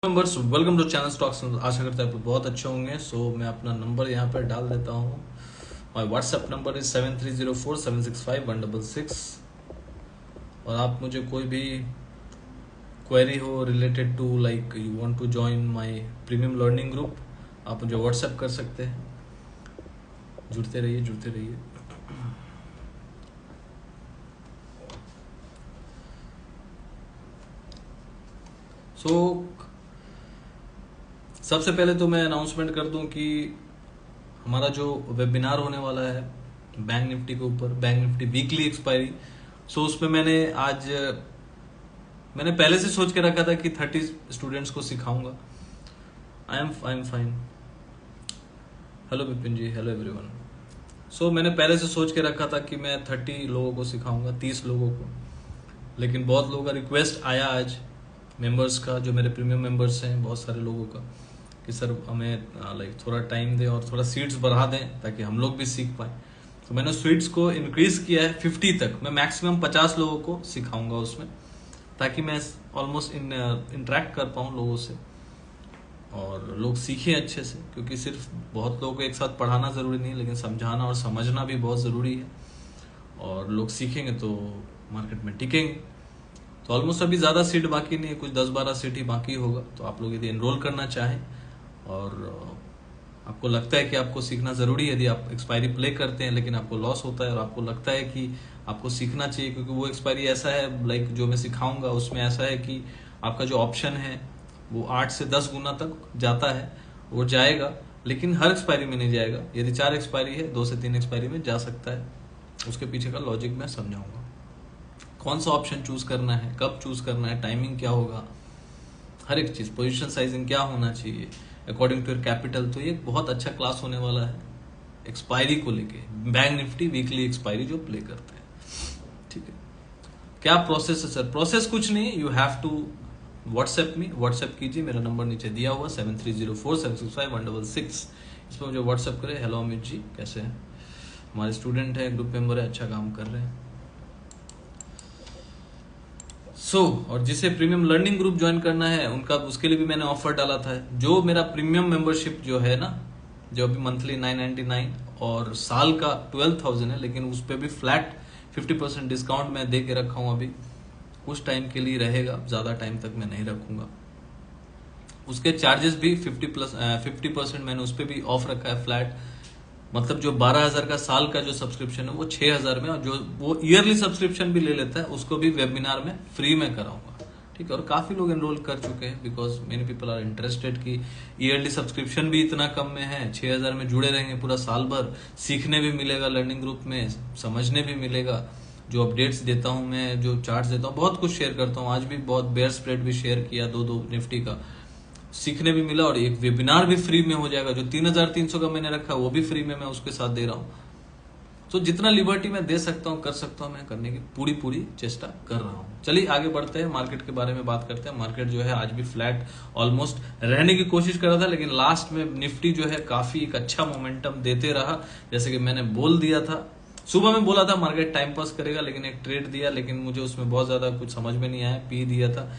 Members welcome to channel stocks. आशा करता है आप बहुत अच्छे होंगे। मैं अपना नंबर यहाँ पर डाल देता हूँ। माय व्हाट्सएप नंबर इज 7304765166 और आप मुझे कोई भी क्वेरी हो related to like you want to join my premium learning group, आप मुझे व्हाट्सएप कर सकते हैं। जुड़ते रहिए। सबसे पहले तो मैं अनाउंसमेंट कर दूं कि हमारा जो वेबिनार होने वाला है बैंक निफ्टी के ऊपर, बैंक निफ्टी वीकली एक्सपायरी। उसमें मैंने पहले से सोच के रखा था कि 30 स्टूडेंट्स को सिखाऊंगा। I am fine. Hello Vipin ji, hello everyone. मैंने पहले से सोच के रखा था कि मैं 30 लोगों को सिखाऊंगा, 30 लोगों को, लेकिन बहुत लोगों का रिक्वेस्ट आया आज मेंबर्स का, जो मेरे प्रीमियम मेंबर्स हैं, बहुत सारे लोगों का कि सर हमें लाइक थोड़ा टाइम दें और थोड़ा सीट्स बढ़ा दें ताकि हम लोग भी सीख पाए। तो मैंने सीट्स को इंक्रीज किया है 50 तक। मैं मैक्सिमम 50 लोगों को सिखाऊंगा उसमें, ताकि मैं ऑलमोस्ट इंटरेक्ट कर पाऊँ लोगों से और लोग सीखें अच्छे से, क्योंकि सिर्फ बहुत लोगों को एक साथ पढ़ाना ज़रूरी नहीं, लेकिन समझाना और समझना भी बहुत ज़रूरी है। और लोग सीखेंगे तो मार्केट में टिकेंगे। तो ऑलमोस्ट अभी ज़्यादा सीट बाकी नहीं है, कुछ 10-12 सीट ही बाकी होगा। तो आप लोग यदि एनरोल करना चाहें और आपको लगता है कि आपको सीखना ज़रूरी है, यदि आप एक्सपायरी प्ले करते हैं लेकिन आपको लॉस होता है और आपको लगता है कि आपको सीखना चाहिए, क्योंकि वो एक्सपायरी ऐसा है लाइक जो मैं सिखाऊंगा उसमें ऐसा है कि आपका जो ऑप्शन है वो 8 से 10 गुना तक जाता है, वो जाएगा, लेकिन हर एक्सपायरी में नहीं जाएगा। यदि 4 एक्सपायरी है, 2 से 3 एक्सपायरी में जा सकता है। उसके पीछे का लॉजिक मैं समझाऊंगा, कौन सा ऑप्शन चूज करना है, कब चूज करना है, टाइमिंग क्या होगा, हर एक चीज, पोजीशन साइजिंग क्या होना चाहिए अकॉर्डिंग टू योर कैपिटल। तो ये बहुत अच्छा क्लास होने वाला है एक्सपायरी को लेके, बैंक निफ्टी वीकली एक्सपायरी जो प्ले करते हैं। ठीक है, क्या प्रोसेस है सर? प्रोसेस कुछ नहीं, यू हैव टू व्हाट्सएप कीजिए। मेरा नंबर नीचे दिया हुआ 7304765166। इस पर मुझे व्हाट्सएप करें। हेलो अमित जी, कैसे हैं? हमारे स्टूडेंट है, ग्रुप मेंबर है, अच्छा काम कर रहे हैं। और जिसे प्रीमियम लर्निंग ग्रुप ज्वाइन करना है उनका, उसके लिए भी मैंने ऑफर डाला था। जो मेरा प्रीमियम मेंबरशिप जो है ना, जो अभी मंथली 999 और साल का 12,000 है, लेकिन उस पर भी फ्लैट 50% डिस्काउंट मैं दे के रखा हूं। अभी कुछ टाइम के लिए रहेगा, ज्यादा टाइम तक मैं नहीं रखूंगा। उसके चार्जेस भी 50% मैंने उस पर भी ऑफ रखा है फ्लैट। मतलब जो 12,000 का साल का जो सब्सक्रिप्शन है वो 6,000 में, और जो वो ईयरली सब्सक्रिप्शन भी ले लेता है उसको भी वेबिनार में फ्री में कराऊंगा। ठीक है, और काफी लोग एनरोल कर चुके हैं, because many people are interested कि ईयरली सब्सक्रिप्शन भी इतना कम में है, 6,000 में जुड़े रहेंगे पूरा साल भर, सीखने भी मिलेगा लर्निंग ग्रुप में, समझने भी मिलेगा। जो अपडेट्स देता हूं मैं, जो चार्ट्स देता हूँ, बहुत कुछ शेयर करता हूँ। आज भी बहुत बेयर स्प्रेड भी शेयर किया, 2 निफ्टी का, सीखने भी मिला, और एक वेबिनार भी फ्री में हो जाएगा। जो 3,300 का मैंने रखा वो भी फ्री में मैं उसके साथ दे रहा हूँ। तो जितना लिबर्टी मैं दे सकता हूँ, कर सकता हूँ, मैं करने की पूरी चेष्टा कर रहा हूँ। चलिए आगे बढ़ते हैं, मार्केट के बारे में बात करते हैं। मार्केट जो है आज भी फ्लैट ऑलमोस्ट रहने की कोशिश कर रहा था, लेकिन लास्ट में निफ्टी जो है काफी एक अच्छा मोमेंटम देते रहा। जैसे कि मैंने बोल दिया था, सुबह में बोला था मार्केट टाइम पास करेगा, लेकिन एक ट्रेड दिया, लेकिन मुझे उसमें बहुत ज्यादा कुछ समझ में नहीं आया, पी दिया था।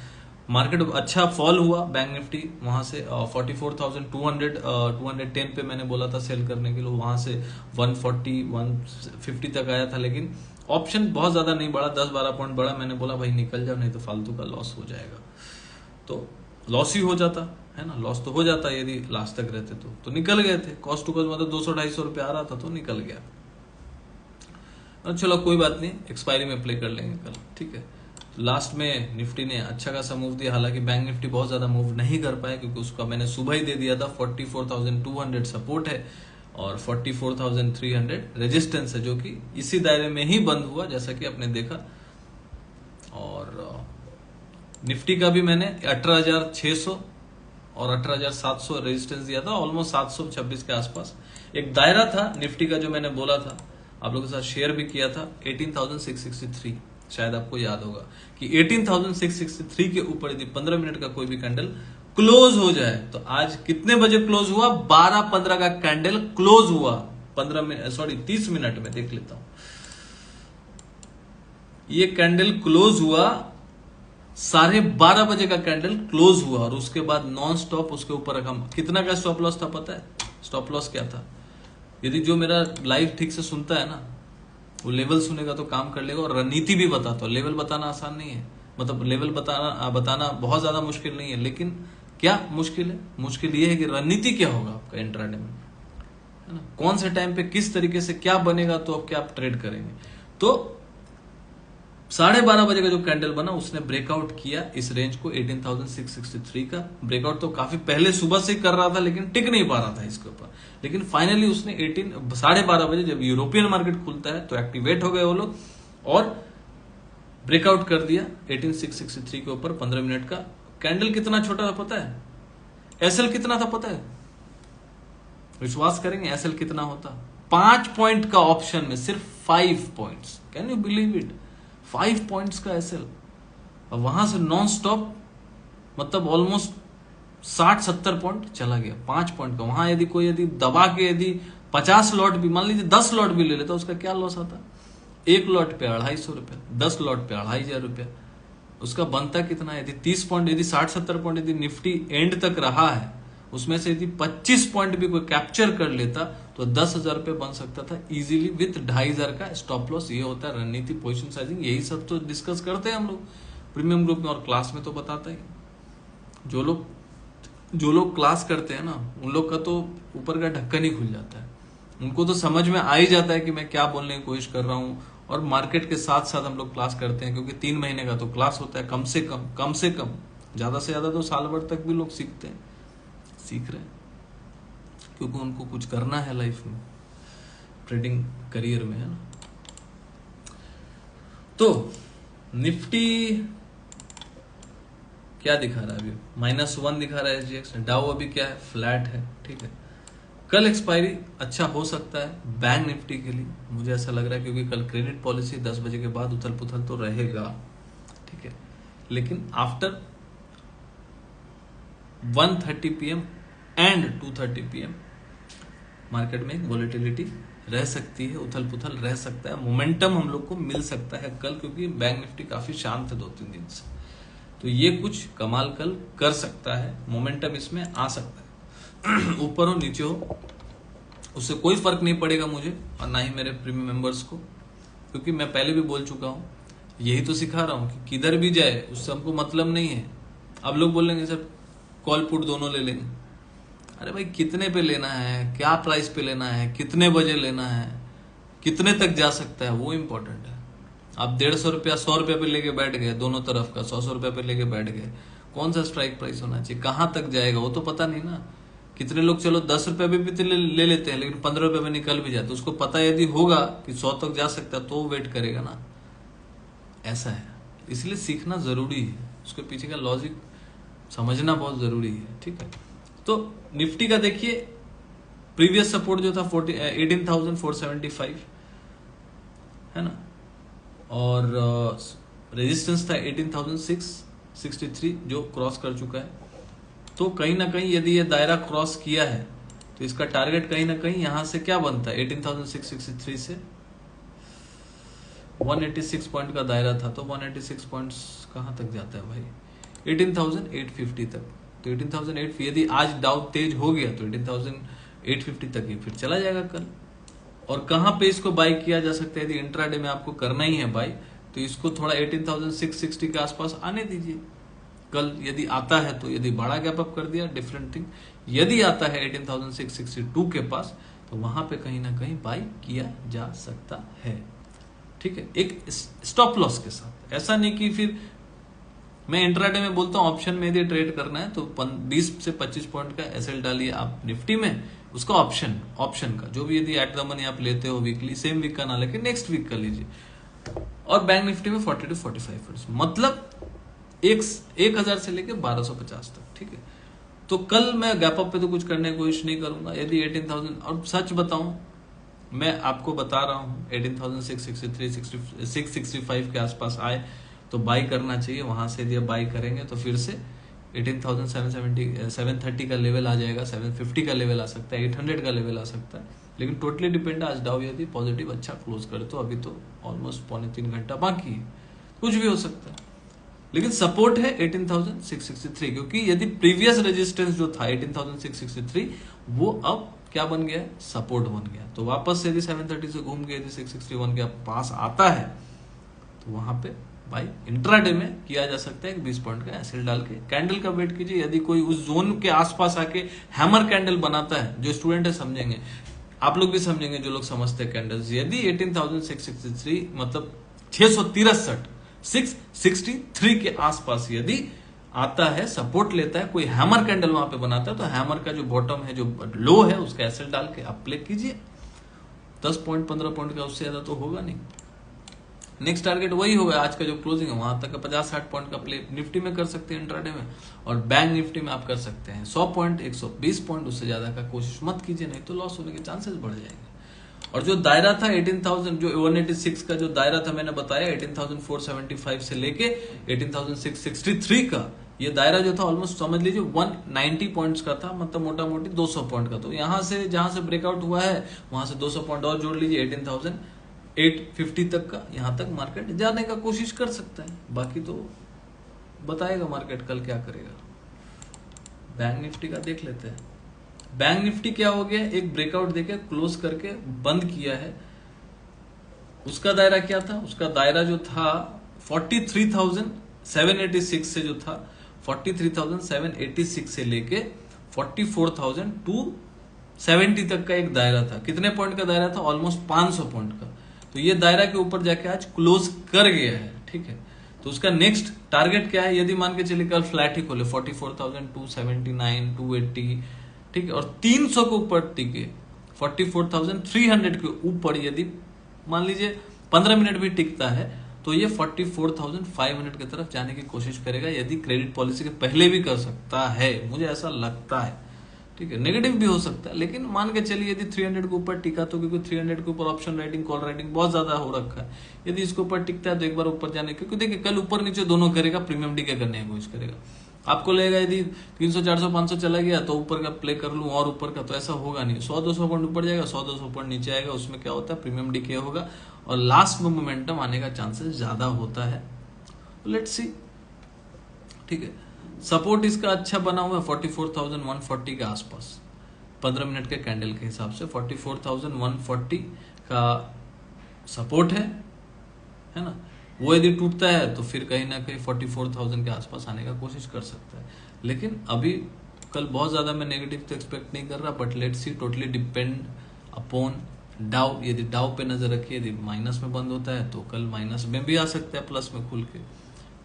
मार्केट अच्छा फॉल हुआ, बैंक निफ्टी वहां से 44,210 पे मैंने बोला था सेल करने के लिए, वहां से 140 150 तक आया था, लेकिन ऑप्शन बहुत ज्यादा नहीं बढ़ा, 10-12 पॉइंट बढ़ा। मैंने बोला भाई निकल जाओ, नहीं तो फालतू का लॉस हो जाएगा। तो लॉस ही हो जाता है ना, लॉस तो हो जाता है यदि लास्ट तक रहते तो निकल गए थे। कॉस्ट टू कॉस्ट मतलब 200-250 रुपये आ रहा था तो निकल गया। चलो कोई बात नहीं, एक्सपायरी में प्ले कर लेंगे कल। ठीक है, लास्ट में निफ्टी ने अच्छा खासा मूव दिया, हालांकि बैंक निफ्टी बहुत ज्यादा मूव नहीं कर पाया, क्योंकि उसका मैंने सुबह ही दे दिया था। 44,200 सपोर्ट है और 44,300 रेजिस्टेंस है, जो कि इसी दायरे में ही बंद हुआ, जैसा कि आपने देखा। और निफ्टी का भी मैंने 18,600 और 18,700 रेजिस्टेंस दिया था, ऑलमोस्ट 726 के आसपास एक दायरा था निफ्टी का, जो मैंने बोला था, आप लोगों के साथ शेयर भी किया था। 18,663, शायद आपको याद होगा कि 18,663 के ऊपर यदि 15 मिनट का कोई भी कैंडल क्लोज हो जाए, तो आज कितने बजे क्लोज हुआ? 12:15 का कैंडल क्लोज हुआ, 30 मिनट में देख लेता हूं। ये कैंडल क्लोज हुआ 12:30 बजे का कैंडल क्लोज हुआ और उसके बाद नॉन स्टॉप उसके ऊपर रखा। कितना का स्टॉप लॉस था पता है? स्टॉप लॉस क्या था? यदि जो मेरा लाइव ठीक से सुनता है ना, वो लेवल सुनेगा तो काम कर लेगा। और रणनीति भी बताता हूँ। लेवल बताना आसान नहीं है, मतलब लेवल बताना बहुत ज्यादा मुश्किल नहीं है, लेकिन क्या मुश्किल है? मुश्किल ये है कि रणनीति क्या होगा आपका इंट्राडे में, है ना? कौन से टाइम पे किस तरीके से क्या बनेगा तो अब क्या आप ट्रेड करेंगे। तो 12:30 बजे का जो कैंडल बना उसने ब्रेकआउट किया इस रेंज को 18,663 का। ब्रेकआउट तो काफी पहले सुबह से कर रहा था लेकिन टिक नहीं पा रहा था इसके ऊपर। लेकिन फाइनली उसने 12:30 बजे जब यूरोपियन मार्केट खुलता है तो एक्टिवेट हो गए वो लोग और ब्रेकआउट कर दिया 18,663 के ऊपर। 15 मिनट का कैंडल कितना छोटा था पता है? एसएल कितना था पता है? विश्वास करेंगे एसएल कितना होता? 5 पॉइंट का ऑप्शन में सिर्फ 5 points. Can you believe it? 5 points का एसएल। और वहां से नॉन स्टॉप मतलब ऑलमोस्ट 60-70 पॉइंट चला गया 5 पॉइंट का। वहां यदि दबा के यदि 50 लॉट भी, मान लीजिए 10 लॉट भी ले लेता, उसका क्या लॉस आता? 1 लॉट पे 250 रुपया, 10 लॉट पे 2500 रुपया। उसका बनता कितना? यदि 30 पॉइंट, यदि 60-70 पॉइंट यदि निफ्टी एंड तक रहा है, उसमें से यदि 25 पॉइंट भी कोई कैप्चर कर लेता तो 10,000 रुपये बन सकता था इजीली विथ 2,500 का स्टॉप लॉस। ये होता है रणनीति, पोजीशन साइजिंग। यही सब तो डिस्कस करते हैं हम लोग प्रीमियम ग्रुप में और क्लास में तो बताता ही। जो लोग क्लास करते हैं ना, उन लोग का तो ऊपर का ढक्कन ही खुल जाता है। उनको तो समझ में आ ही जाता है कि मैं क्या बोलने की कोशिश कर रहा हूँ। और मार्केट के साथ साथ हम लोग क्लास करते हैं क्योंकि 3 महीने का तो क्लास होता है कम से कम। ज्यादा से ज्यादा तो साल भर तक भी लोग सीख रहे हैं क्योंकि उनको कुछ करना है लाइफ में, ट्रेडिंग करियर में, है ना। तो निफ्टी क्या दिखा रहा है अभी? -1 दिखा रहा है एसजीएक्स। डाउ अभी क्या है? फ्लैट है, ठीक है। कल एक्सपायरी अच्छा हो सकता है बैंक निफ्टी के लिए, मुझे ऐसा लग रहा है, क्योंकि कल क्रेडिट पॉलिसी 10 बजे के बाद उथल पुथल तो रहेगा, ठीक है। लेकिन after 1:30 PM and 2:30 PM market में एक वॉलेटिलिटी रह सकती है, उथल पुथल रह सकता है, मोमेंटम हम लोग को मिल सकता है कल, क्योंकि बैंक निफ्टी काफी शांत है 2-3 दिन से। तो ये कुछ कमाल कल कर सकता है, मोमेंटम इसमें आ सकता है। ऊपर हो नीचे हो उससे कोई फर्क नहीं पड़ेगा मुझे और ना ही मेरे प्रीमियम मेंबर्स को, क्योंकि मैं पहले भी बोल चुका हूं, यही तो सिखा रहा हूं कि किधर भी जाए उससे हमको मतलब नहीं है। अब लोग बोलेंगे सर कॉल पुट दोनों ले लेंगे। अरे भाई कितने पे लेना है, क्या प्राइस पे लेना है, कितने बजे लेना है, कितने तक जा सकता है, वो इंपॉर्टेंट है। आप 150 रुपया 100 रुपया पे लेके बैठ गए, दोनों तरफ का 100 रुपया पे लेके बैठ गए, कौन सा स्ट्राइक प्राइस होना चाहिए, कहां तक जाएगा वो तो पता नहीं ना। कितने लोग चलो 10 रुपया भी ले लेते हैं लेकिन 15 रुपये में निकल भी जाते, उसको पता यदि होगा कि 100 तक जा सकता है तो वेट करेगा ना। ऐसा है, इसलिए सीखना जरूरी है, उसके पीछे का लॉजिक समझना बहुत जरूरी है, ठीक है। तो निफ्टी का देखिए प्रीवियस सपोर्ट जो था 18,475 है ना, और रेजिस्टेंस था 18,663 जो क्रॉस कर चुका है। तो कहीं ना कहीं यदि ये दायरा क्रॉस किया है तो इसका टारगेट कहीं ना कहीं यहां से क्या बनता है, 18,663 से 186 पॉइंट का दायरा था, तो 186 पॉइंट्स कहां तक जाता है भाई, 18,850 तक। तो 18,850 यदि आज डाउ तेज हो गया तो 18,850 तक ही फिर चला जाएगा कल। और कहां पे इसको बाय किया जा सकता है, यदि इंट्राडे में आपको करना ही है बाय, तो इसको थोड़ा 18,660 के आसपास आने दीजिए कल। यदि आता है तो, यदि बड़ा गैप अप कर दिया डिफरेंट थिंग, यदि आता है 18,662 के पास तो वहां पे कहीं ना कहीं बाय किया जा सकता है, ठीक है, एक स्टॉप लॉस के साथ। ऐसा नहीं कि फिर मैं इंट्राडे में बोलता हूं ऑप्शन में यदि ट्रेड करना है तो 20 से 25 पॉइंट का एसएल डालिए आप निफ्टी में, उसका ऑप्शन का जो भी यदि एट द मनी आप लेते हो वीकली, सेम वीक का ना लेके नेक्स्ट वीक का लीजिए। और बैंक निफ्टी में 40 to 45 पॉइंट्स, मतलब 1,000 से लेके 1,250 तक, ठीक है। तो कल मैं गैप अप पे तो कुछ करने की कोशिश नहीं करूंगा। यदि 18,000, और सच बताऊं मैं आपको बता रहा हूं 18,663 665 के आसपास आए तो बाई करना चाहिए। वहां से यदि बाई करेंगे तो फिर से 18,770 730 का लेवल आ जाएगा, 750 का लेवल आ सकता है, 800 का लेवल आ सकता है। लेकिन टोटली डिपेंड है, आज डाउ यदि पॉजिटिव अच्छा क्लोज करे तो। अभी तो ऑलमोस्ट 2.25 घंटा बाकी है, कुछ भी हो सकता है। लेकिन सपोर्ट है 18,663, क्योंकि यदि प्रीवियस रेजिस्टेंस जो था 18,663 वो अब क्या बन गया, सपोर्ट बन गया। तो वापस से यदि 730 से घूम के यदि 661 के पास आता है तो वहां पे भाई इंट्राडे में किया जा सकता है। 20 पॉइंट का एसएल डाल के कैंडल का वेट कीजिए। यदि कोई उस जोन के आसपास आके हैमर कैंडल बनाता है, जो स्टूडेंट है समझेंगे, आप लोग भी समझेंगे जो लोग समझते हैं कैंडल्स, यदि 18,663 मतलब 663 के आसपास यदि आता है, सपोर्ट लेता है, कोई हैमर कैंडल वहां पे बनाता है, तो हैमर का जो बॉटम है, जो लो है, उसका एसएल डाल के आप प्ले कीजिए। 10 पॉइंट 15 पॉइंट का उससे ज्यादा तो होगा नहीं। नेक्स्ट टारगेट वही होगा आज का जो क्लोजिंग है, वहां तक का 50-60 पॉइंट का प्ले निफ्टी में कर सकते हैं इंट्राडे में, और बैंक निफ्टी में आप कर सकते हैं 100 पॉइंट 120 पॉइंट, उससे ज्यादा का कोशिश मत कीजिए, नहीं तो लॉस होने के चांसेस बढ़ जाएंगे। और जो दायरा था 18,000 जो 186 का जो दायरा था मैंने बताया 18,475 से लेके 18,663 का, ये दायरा जो था ऑलमोस्ट समझ लीजिए 190 पॉइंट्स का था, मतलब मोटा मोटी 200 पॉइंट का। तो यहां से जहां से ब्रेकआउट हुआ है वहां से 200 पॉइंट और जोड़ लीजिए, 18,850 तक का, यहां तक मार्केट जाने का कोशिश कर सकता है। बाकी तो बताएगा मार्केट कल क्या करेगा। बैंक निफ्टी का देख लेते हैं। बैंक निफ्टी क्या हो गया, एक ब्रेकआउट देके क्लोज करके बंद किया है। उसका दायरा क्या था, उसका दायरा जो था 43,786 से जो था 43,786 से लेके 44,270 तक का एक दायरा था। कितने पॉइंट का दायरा था, ऑलमोस्ट 500 पॉइंट का। तो ये दायरा के ऊपर जाके आज क्लोज कर गया है, ठीक है। तो उसका नेक्स्ट टारगेट क्या है, यदि मान के चलिए कल फ्लैट ही खोले 44,279 280, ठीक है, और 300 के ऊपर टिके 44,300 के ऊपर यदि मान लीजिए 15 मिनट भी टिकता है तो ये 44,500 की तरफ जाने की कोशिश करेगा। यदि क्रेडिट पॉलिसी के पहले भी कर सकता है, मुझे ऐसा लगता है, ठीक है। नेगेटिव भी हो सकता है, लेकिन मान के चलिए यदि 300 के ऊपर टिका तो, क्योंकि 300 के ऊपर ऑप्शन राइटिंग कॉल राइटिंग बहुत ज्यादा हो रखा है, यदि इसके ऊपर टिकता है तो एक बार ऊपर जाने, क्योंकि देखिए कल ऊपर नीचे दोनों करेगा, प्रीमियम डीके करने की कोशिश करेगा। आपको लगेगा यदि 300 400 500 चला गया तो ऊपर का प्ले कर लूं और ऊपर का, तो ऐसा होगा नहीं। 100-200 पॉइंट ऊपर जाएगा, 100-200 पॉइंट नीचे आएगा, उसमें क्या होता है, प्रीमियम डीके होगा और लास्ट में मोमेंटम आने का चांसेस ज्यादा होता है। लेट्स सी, ठीक है। सपोर्ट इसका अच्छा बना हुआ है 44,140 के आसपास, 15 मिनट के कैंडल के हिसाब से 44,140 का सपोर्ट है ना। वो यदि टूटता है तो फिर कहीं ना कहीं 44,000 के आसपास आने का कोशिश कर सकता है। लेकिन अभी कल बहुत ज्यादा मैं नेगेटिव तो एक्सपेक्ट नहीं कर रहा, but let's see, totally depend upon डाउ। यदि डाउ पे नजर रखिए, यदि माइनस में बंद होता है तो कल माइनस में भी आ सकता है, प्लस में खुल के।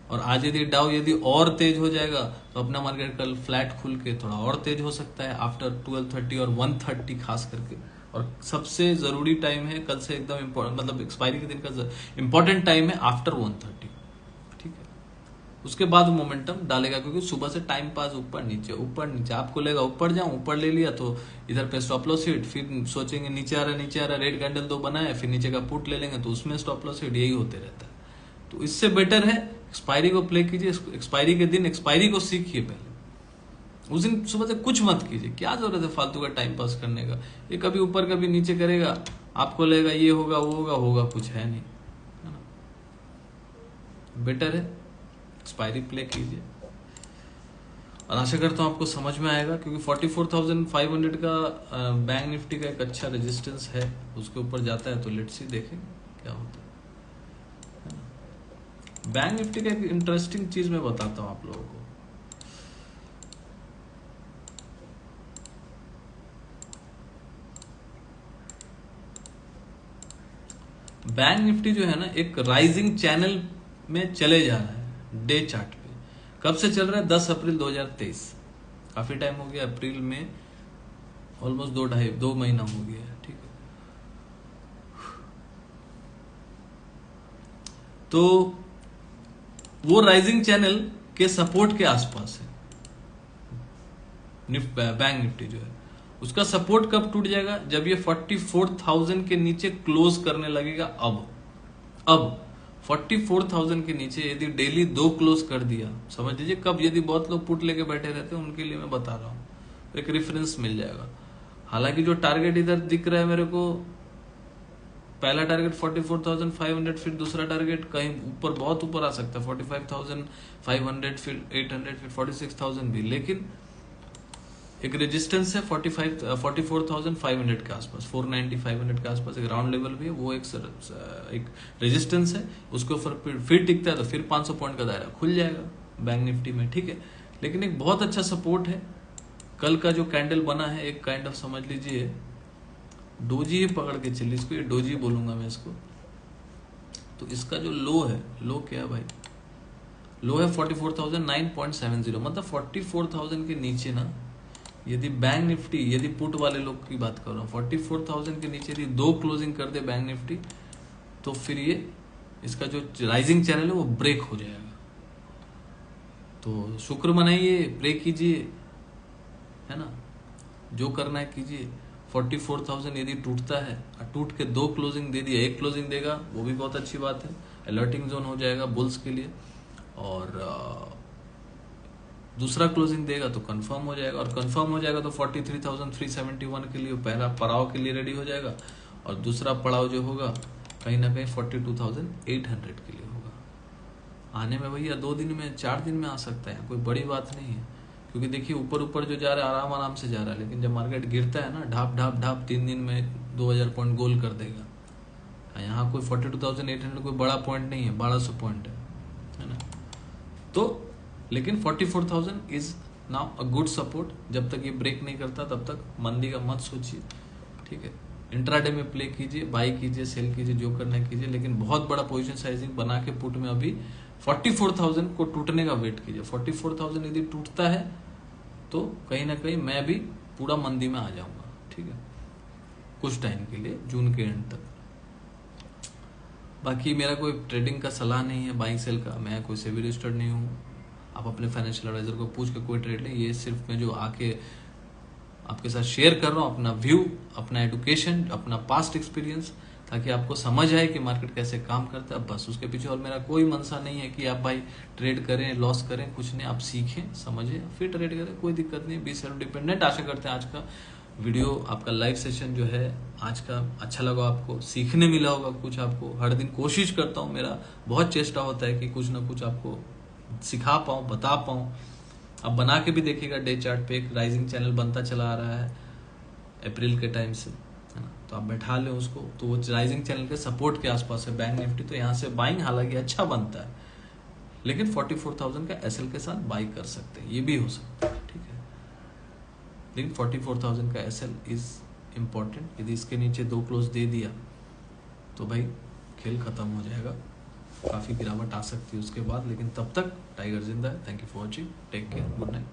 और आज यदि डाउ यदि और तेज हो जाएगा तो अपना मार्केट कल फ्लैट खुल के थोड़ा और तेज हो सकता है आफ्टर 12:30 और 1:30 खास करके। और सबसे जरूरी टाइम है कल से एकदम इम्पोर्टेंट, मतलब एक्सपायरी के दिन का इंपॉर्टेंट टाइम है आफ्टर 1:30, ठीक है। उसके बाद मोमेंटम डालेगा, क्योंकि सुबह से टाइम पास ऊपर नीचे आपको लेगा ऊपर जाऊं, ऊपर ले लिया तो इधर पे स्टॉप लॉस हिट, फिर सोचेंगे नीचे आ रहा रेड कैंडल 2 बनाए, फिर नीचे का पुट ले लेंगे तो उसमें स्टॉप लॉस हिट, यही होते रहता है। तो इससे बेटर है एक्सपायरी को प्ले कीजिए, एक्सपायरी के दिन एक्सपायरी को सीखिए पहले, उस दिन सुबह से कुछ मत कीजिए, क्या जरूरत है फालतू का टाइम पास करने का। ये कभी ऊपर कभी नीचे करेगा, आपको लगेगा ये होगा वो होगा कुछ है नहीं, है ना। बेटर है एक्सपायरी प्ले कीजिए। और आशा करता हूं आपको समझ में आएगा, क्योंकि 44,500 का बैंक निफ्टी का एक अच्छा रेजिस्टेंस है, उसके ऊपर जाता है तो लेट्स सी देखेंगे क्या होता है। बैंक निफ्टी का एक इंटरेस्टिंग चीज मैं बताता हूं आप लोगों को। बैंक निफ्टी जो है ना, एक राइजिंग चैनल में चले जा रहा है डे चार्ट पे। कब से चल रहा है, 10 अप्रैल 2023, काफी टाइम हो गया, अप्रैल में ऑलमोस्ट 2 महीना हो गया है, ठीक है। तो वो राइजिंग चैनल के सपोर्ट के आसपास है बैंक निफ्टी जो है। उसका सपोर्ट कब टूट जाएगा, जब ये 44,000 के नीचे क्लोज करने लगेगा। अब 44,000 के नीचे यदि डेली 2 क्लोज कर दिया, समझ लीजिए कब, यदि बहुत लोग पुट लेके बैठे रहते हैं उनके लिए मैं बता रहा हूं, एक रेफरेंस मिल जाएगा। हालांकि जो टारगेट इधर दिख रहा है मेरे को पहला टारगेट 44,500, फिर दूसरा टारगेट कहीं ऊपर, बहुत ऊपर आ सकता है 45,500, फिर 800, फिर 46,000 भी। लेकिन एक रेजिस्टेंस है 44,500 के आसपास, 490 500 के आसपास एक राउंड लेवल भी है, वो एक रेजिस्टेंस है। उसके ऊपर फिर टिकता है तो फिर 500 पॉइंट का दायरा खुल जाएगा बैंक निफ्टी में, ठीक है। लेकिन एक बहुत अच्छा सपोर्ट है। कल का जो कैंडल बना है एक काइंड ऑफ समझ लीजिए डोजी पकड़ के चलिए, इसको ये डोजी बोलूंगा मैं इसको। तो इसका जो लो है, लो क्या है भाई, लो है 44,009.70, मतलब 44,000 के नीचे ना, यदि बैंक निफ्टी, यदि पुट वाले लोग की बात कर रहा हूँ, 44,000 के नीचे यदि 2 क्लोजिंग कर दे बैंक निफ्टी, तो फिर ये इसका जो राइजिंग चैनल है वो ब्रेक हो जाएगा। तो शुक्र मनाइए, प्रे कीजिए, है ना, जो करना है कीजिए। 44,000 यदि टूटता है, टूट के 2 क्लोजिंग दे दिया, 1 क्लोजिंग देगा वो भी बहुत अच्छी बात है, अलर्टिंग जोन हो जाएगा बुल्स के लिए, और दूसरा क्लोजिंग देगा तो कंफर्म हो जाएगा, और कंफर्म हो जाएगा तो 43,371 के लिए पहला पड़ाव के लिए रेडी हो जाएगा, और दूसरा पड़ाव जो होगा कहीं ना कहीं 42,800 के लिए होगा। आने में भैया 2 दिन में, 4 दिन में आ सकता है, कोई बड़ी बात नहीं है। क्योंकि देखिए ऊपर ऊपर जो जा रहा है आराम आराम से जा रहा है, लेकिन जब मार्केट गिरता है ना, ढाप ढाप ढाप 3 दिन में 2,000 पॉइंट गोल कर देगा। यहाँ कोई 42,800 कोई बड़ा पॉइंट नहीं है, 1200 पॉइंट है ना। तो लेकिन 44,000 is now a good support. जब तक ये ब्रेक नहीं करता तब तक मंदी का मत सोचिए, ठीक है। इंट्राडे में प्ले कीजिए, बाई कीजिए, सेल कीजिए, जो करना है कीजिए, लेकिन बहुत बड़ा पोजीशन साइजिंग बना के पुट में अभी 44,000 को टूटने का वेट कीजिए। 44,000 यदि टूटता है तो कहीं ना कहीं मैं भी पूरा मंदी में आ जाऊंगा, ठीक है, कुछ टाइम के लिए, जून के एंड तक। बाकी मेरा कोई ट्रेडिंग का सलाह नहीं है, बाइंग सेल का, मैं कोई सेबी रजिस्टर्ड नहीं हूँ। आप अपने फाइनेंशियल एडवाइजर को पूछ के कोई ट्रेड लें। ये सिर्फ मैं जो आके आपके साथ शेयर कर रहा हूँ अपना व्यू, अपना एडुकेशन, अपना पास्ट एक्सपीरियंस, ताकि आपको समझ आए कि मार्केट कैसे काम करता है, बस उसके पीछे। और मेरा कोई मनसा नहीं है कि आप भाई ट्रेड करें, लॉस करें, कुछ नहीं, आप सीखें, समझें, फिर ट्रेड करें, कोई दिक्कत नहीं, बी सेल्फ डिपेंडेंट। आशा करते हैं आज का वीडियो, आपका लाइव सेशन जो है आज का अच्छा लगा, आपको सीखने मिला होगा कुछ आपको। हर दिन कोशिश करता हूँ, मेरा बहुत चेष्टा होता है कि कुछ ना कुछ आपको सिखा पाऊँ, बता पाऊँ। अब बना के भी देखिएगा, डे चार्ट पे एक राइजिंग चैनल बनता चला आ रहा है अप्रैल के टाइम से, है ना। तो आप बैठा लें उसको, तो वो राइजिंग चैनल के सपोर्ट के आसपास है बैंक निफ्टी, तो यहाँ से बाइंग हालांकि अच्छा बनता है, लेकिन 44,000 का एसएल के साथ बाई कर सकते हैं, ये भी हो सकता है, ठीक है। लेकिन 44,000 का एसएल इज इम्पोर्टेंट। यदि इसके नीचे 2 क्लोज दे दिया तो भाई खेल खत्म हो जाएगा, काफ़ी गिरावट आ सकती है उसके बाद, लेकिन तब तक टाइगर जिंदा है। Thank you for watching, take care, good night.